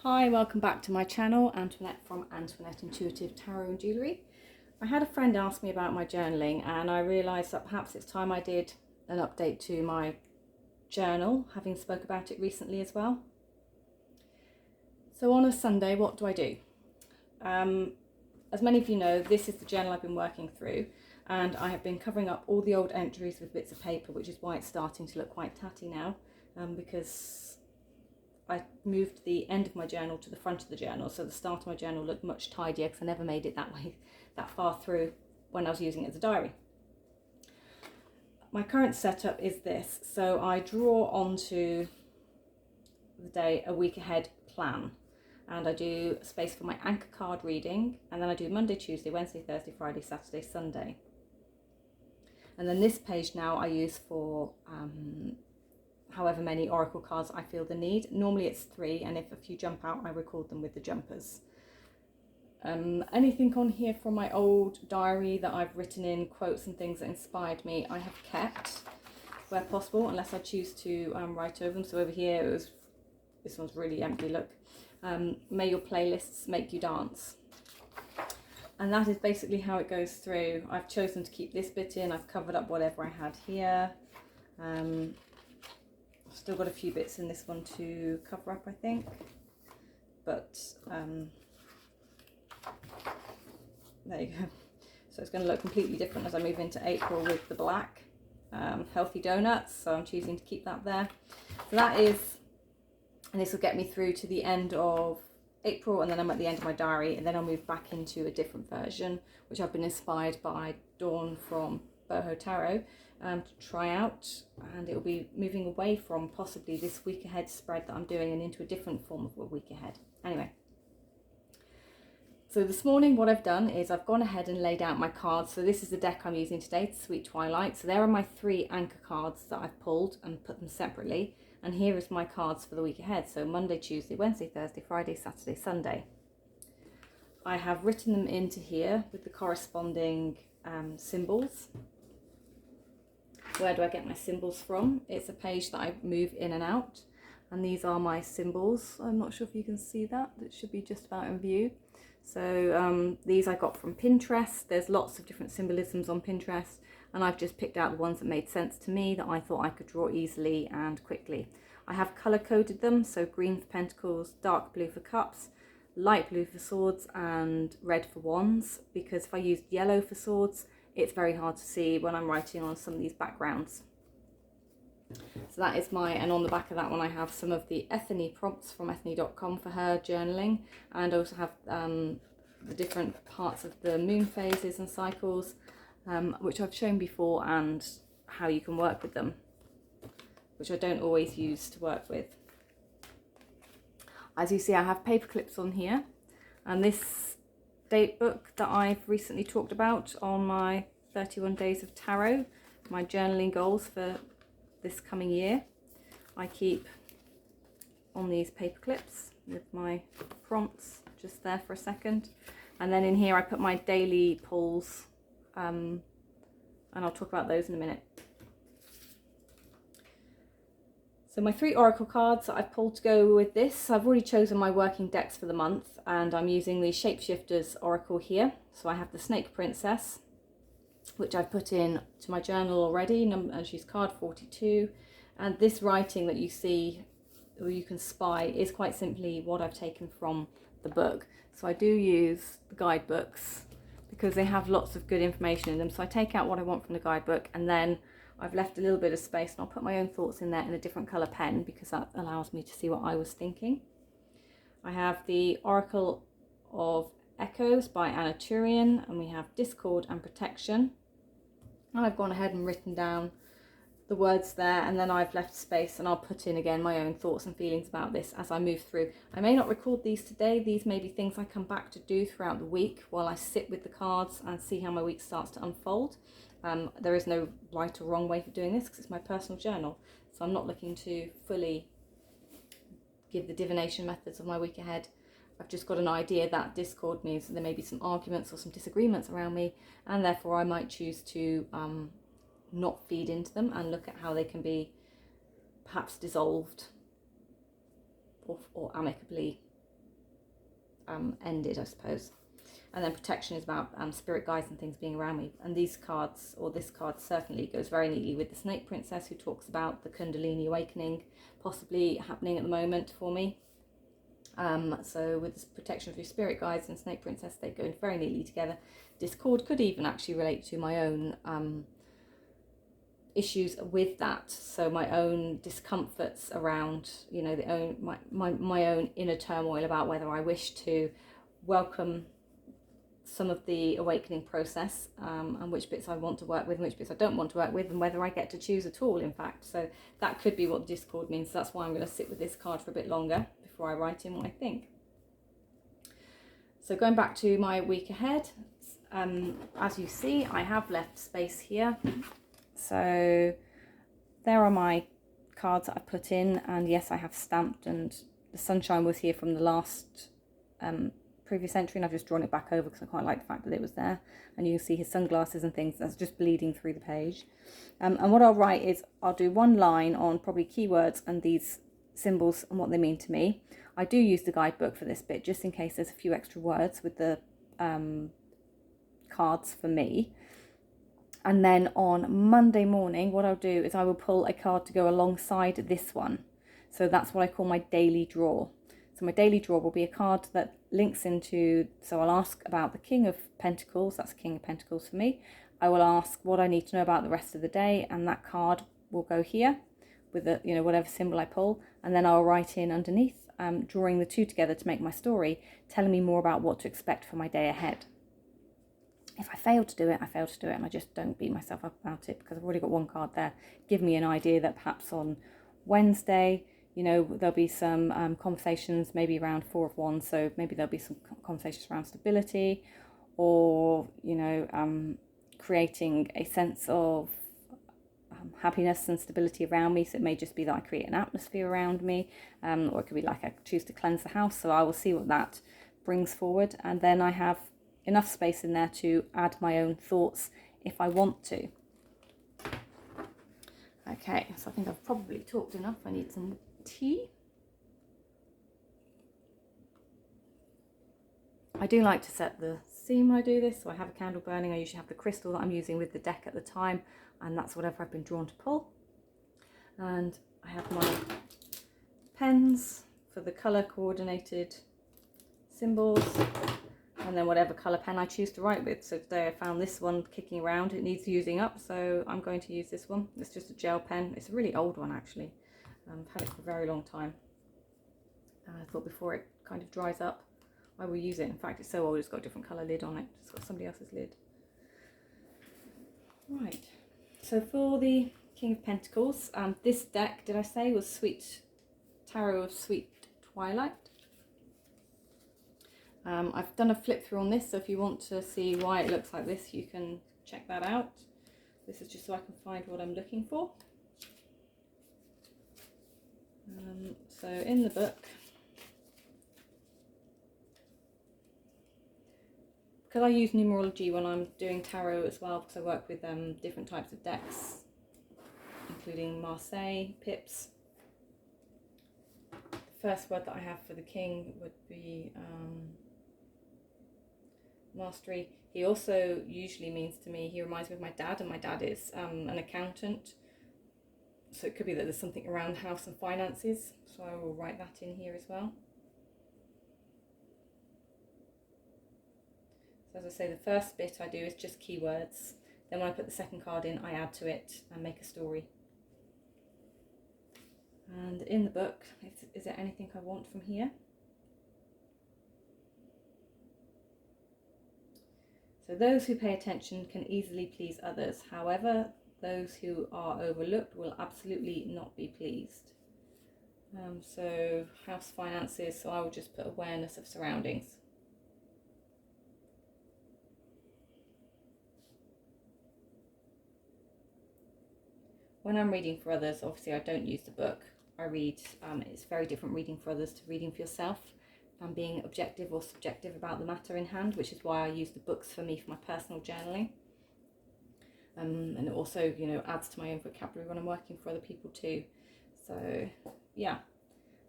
Hi, welcome back to my channel, Antoinette from Antoinette Intuitive Tarot and Jewellery. I had a friend ask me about my journaling and I realised that perhaps it's time I did an update to my journal, having spoke about it recently as well. So on a Sunday, what do I do? As many of you know, this is the journal I've been working through, and I have been covering up all the old entries with bits of paper, which is why it's starting to look quite tatty now, because I moved the end of my journal to the front of the journal, so the start of my journal looked much tidier because I never made it that way, that far through when I was using it as a diary. My current setup is this, so I draw onto the day a week ahead plan, and I do space for my anchor card reading, and then I do Monday, Tuesday, Wednesday, Thursday, Friday, Saturday, Sunday. And then this page now I use for however many oracle cards I feel the need. Normally it's 3, and if a few jump out, I record them with the jumpers. Anything on here from my old diary that I've written in quotes and things that inspired me, I have kept where possible, unless I choose to write over them. So over here, this one's really empty, look. May your playlists make you dance. And that is basically how it goes through. I've chosen to keep this bit in. I've covered up whatever I had here. Still got a few bits in this one to cover up, I think, but there you go. So it's going to look completely different as I move into April with the black healthy donuts, so I'm choosing to keep that there. So that is, and this will get me through to the end of April, and then I'm at the end of my diary, and then I'll move back into a different version, which I've been inspired by Dawn from Boho Tarot to try out, and it will be moving away from possibly this week ahead spread that I'm doing and into a different form of a week ahead. Anyway, so this morning what I've done is I've gone ahead and laid out my cards. So this is the deck I'm using today, it's Sweet Twilight. So there are my 3 anchor cards that I've pulled and put them separately, and here is my cards for the week ahead. So Monday, Tuesday, Wednesday, Thursday, Friday, Saturday, Sunday. I have written them into here with the corresponding symbols. Where do I get my symbols from? It's a page that I move in and out, and these are my symbols. I'm not sure if you can see that. It should be just about in view. So these I got from Pinterest. There's lots of different symbolisms on Pinterest, and I've just picked out the ones that made sense to me, that I thought I could draw easily and quickly. I have color coded them, so green for pentacles, dark blue for cups, light blue for swords, and red for wands, because if I used yellow for swords, it's very hard to see when I'm writing on some of these backgrounds. So that is and on the back of that one I have some of the Ethany prompts from ethany.com for her journaling, and I also have the different parts of the moon phases and cycles, which I've shown before, and how you can work with them, which I don't always use to work with. As you see, I have paper clips on here, and this date book that I've recently talked about on my 31 days of tarot, my journaling goals for this coming year, I keep on these paper clips with my prompts just there for a second. And then in here I put my daily pulls, and I'll talk about those in a minute. So my 3 oracle cards that I've pulled to go with this, I've already chosen my working decks for the month, and I'm using the Shapeshifters Oracle here. So I have the Snake Princess, which I've put in to my journal already, and she's card 42. And this writing that you see, or you can spy, is quite simply what I've taken from the book. So I do use the guidebooks because they have lots of good information in them. So I take out what I want from the guidebook, and then I've left a little bit of space, and I'll put my own thoughts in there in a different colour pen, because that allows me to see what I was thinking. I have the Oracle of Echoes by Anna Turian, and we have Discord and Protection. And I've gone ahead and written down the words there, and then I've left space, and I'll put in again my own thoughts and feelings about this as I move through. I may not record these today. These may be things I come back to do throughout the week while I sit with the cards and see how my week starts to unfold. There is no right or wrong way for doing this, because it's my personal journal, so I'm not looking to fully give the divination methods of my week ahead. I've just got an idea that discord means that there may be some arguments or some disagreements around me, and therefore I might choose to not feed into them and look at how they can be perhaps dissolved or amicably ended, I suppose. And then protection is about spirit guides and things being around me. And these cards, or this card certainly goes very neatly with the Snake Princess, who talks about the Kundalini awakening possibly happening at the moment for me. So with this protection of your spirit guides and Snake Princess, they go very neatly together. Discord could even actually relate to my own issues with that. So my own discomforts around, you know, my own inner turmoil about whether I wish to welcome some of the awakening process, and which bits I want to work with and which bits I don't want to work with, and whether I get to choose at all, in fact. So that could be what discord means. So that's why I'm going to sit with this card for a bit longer before I write in what I think. So going back to my week ahead, as you see, I have left space here. So there are my cards that I put in, and yes, I have stamped, and the sunshine was here from the last previous entry, and I've just drawn it back over because I quite like the fact that it was there, and you can see his sunglasses and things that's just bleeding through the page. And what I'll write is I'll do one line on probably keywords and these symbols and what they mean to me. I do use the guidebook for this bit just in case there's a few extra words with the cards for me. And then on Monday morning, what I'll do is I will pull a card to go alongside this one. So that's what I call my daily draw. So my daily draw will be a card that links into, so I'll ask about the King of Pentacles, that's King of Pentacles for me. I will ask what I need to know about the rest of the day, and that card will go here with the, you know, whatever symbol I pull, and then I'll write in underneath, drawing the two together to make my story, telling me more about what to expect for my day ahead. If I fail to do it, I fail to do it, and I just don't beat myself up about it because I've already got one card there. Give me an idea that perhaps on Wednesday, you know, there'll be some conversations maybe around Four of Wands, so maybe there'll be some conversations around stability, or, you know, creating a sense of happiness and stability around me. So it may just be that I create an atmosphere around me, or it could be like I choose to cleanse the house, so I will see what that brings forward, and then I have enough space in there to add my own thoughts if I want to. Okay, so I think I've probably talked enough. I need some tea. I do like to set the scene when I do this, so I have a candle burning. I usually have the crystal that I'm using with the deck at the time, and that's whatever I've been drawn to pull. And I have my pens for the colour coordinated symbols, and then whatever colour pen I choose to write with. So today I found this one kicking around. It needs using up, so I'm going to use this one. It's just a gel pen. It's a really old one, actually. I've had it for a very long time. I thought before it kind of dries up, I will use it. In fact, it's so old, it's got a different colour lid on it. It's got somebody else's lid. Right, so for the King of Pentacles, this deck, did I say, was Sweet Tarot of Sweet Twilight. I've done a flip through on this, so if you want to see why it looks like this, you can check that out. This is just so I can find what I'm looking for. So in the book, because I use numerology when I'm doing tarot as well, because I work with different types of decks, including Marseille, pips. The first word that I have for the king would be mastery. He also usually means to me, he reminds me of my dad, and my dad is an accountant. So it could be that there's something around house and finances, so I will write that in here as well. So as I say, the first bit I do is just keywords. Then when I put the second card in, I add to it and make a story. And in the book, is there anything I want from here? So those who pay attention can easily please others. However, those who are overlooked will absolutely not be pleased. So house finances, so I will just put awareness of surroundings. When I'm reading for others, obviously I don't use the book. I read, it's very different reading for others to reading for yourself. And being objective or subjective about the matter in hand, which is why I use the books for me for my personal journaling. And it also, you know, adds to my own vocabulary when I'm working for other people too. So, yeah.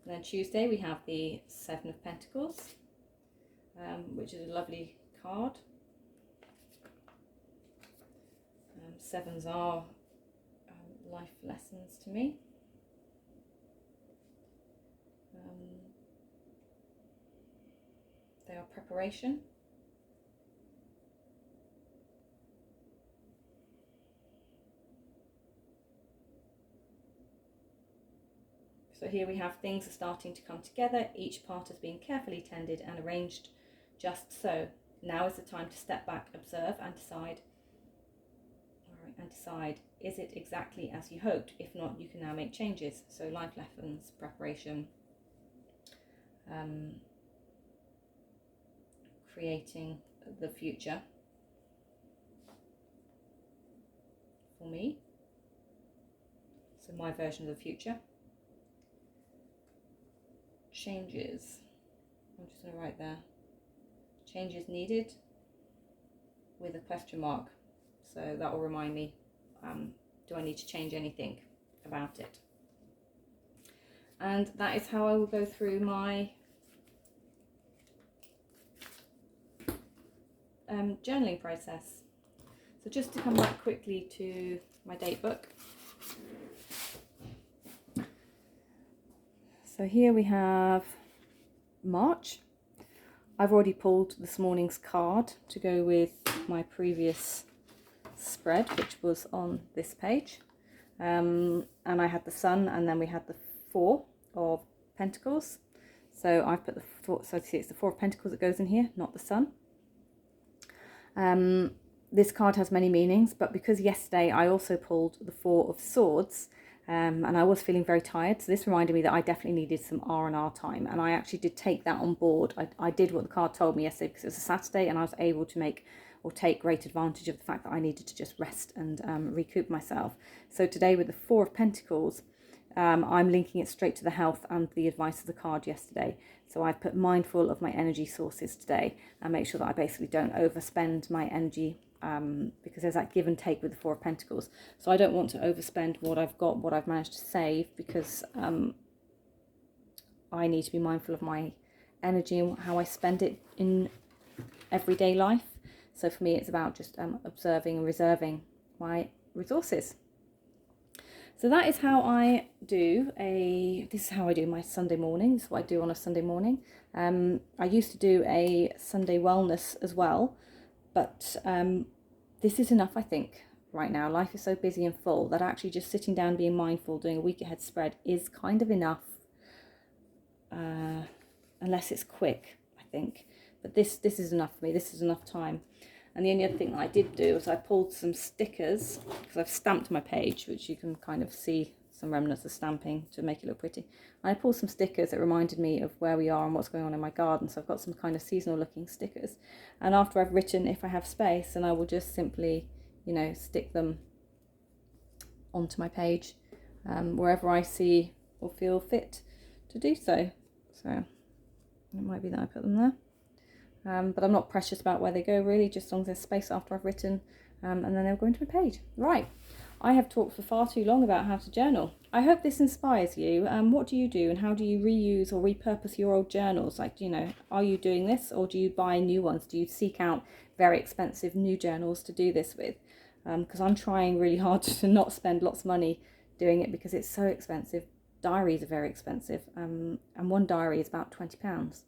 And then Tuesday we have the Seven of Pentacles. which is a lovely card. Sevens are life lessons to me. They are preparation. So here we have things are starting to come together. Each part has been carefully tended and arranged just so. Now is the time to step back, observe and decide. Is it exactly as you hoped? If not, you can now make changes. So life lessons, preparation, creating the future for me. So my version of the future. Changes. I'm just going to write there. Changes needed with a question mark. So that will remind me, do I need to change anything about it? And that is how I will go through my journaling process. So just to come back quickly to my date book. So here we have March. I've already pulled this morning's card to go with my previous spread, which was on this page. And I had the Sun, and then we had the Four of Pentacles. So I've put the four, so see it's the Four of Pentacles that goes in here, not the Sun. This card has many meanings, but because yesterday I also pulled the Four of Swords, and I was feeling very tired, so this reminded me that I definitely needed some R&R time, and I actually did take that on board. I did what the card told me yesterday because it was a Saturday, and I was able to make or take great advantage of the fact that I needed to just rest and recoup myself. So today with the Four of Pentacles, I'm linking it straight to the health and the advice of the card yesterday. So I've put mindful of my energy sources today and make sure that I basically don't overspend my energy, because there's that give and take with the Four of Pentacles. So I don't want to overspend what I've got, what I've managed to save, because I need to be mindful of my energy and how I spend it in everyday life. So for me, it's about just observing and reserving my resources. So that is how I do this is how I do my Sunday morning. This is what I do on a Sunday morning. I used to do a Sunday wellness as well, but this is enough, I think, right now. Life is so busy and full that actually just sitting down, being mindful, doing a week ahead spread is kind of enough, unless it's quick, I think. But this is enough for me. This is enough time. And the only other thing that I did do was I pulled some stickers, because I've stamped my page, which you can kind of see some remnants of stamping to make it look pretty. And I pulled some stickers that reminded me of where we are and what's going on in my garden. So I've got some kind of seasonal looking stickers. And after I've written, if I have space, then I will just simply, you know, stick them onto my page wherever I see or feel fit to do so. So it might be that I put them there. But I'm not precious about where they go, really, just as long as there's space after I've written, and then they'll go into my page. Right, I have talked for far too long about how to journal. I hope this inspires you. What do you do, and how do you reuse or repurpose your old journals? Like, you know, are you doing this, or do you buy new ones? Do you seek out very expensive new journals to do this with? Because I'm trying really hard to not spend lots of money doing it, because it's so expensive. Diaries are very expensive, and one diary is about £20.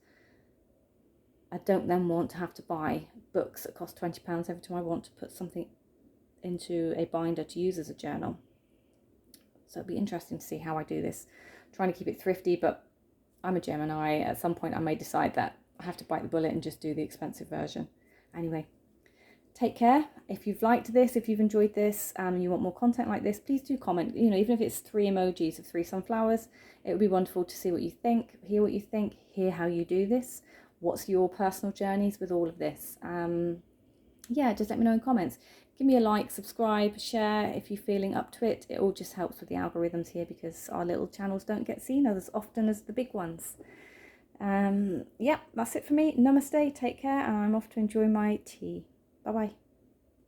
I don't then want to have to buy books that cost £20 every time I want to put something into a binder to use as a journal. So it'll be interesting to see how I do this. I'm trying to keep it thrifty, but I'm a Gemini. At some point I may decide that I have to bite the bullet and just do the expensive version. Anyway, take care. If you've liked this, if you've enjoyed this, and you want more content like this, please do comment. You know, even if it's 3 emojis of 3 sunflowers, it would be wonderful to see what you think, hear how you do this. What's your personal journeys with all of this? Yeah, just let me know in comments. Give me a like, subscribe, share if you're feeling up to it. It all just helps with the algorithms here, because our little channels don't get seen as often as the big ones. Yeah, that's it for me. Namaste, take care, and I'm off to enjoy my tea. Bye-bye.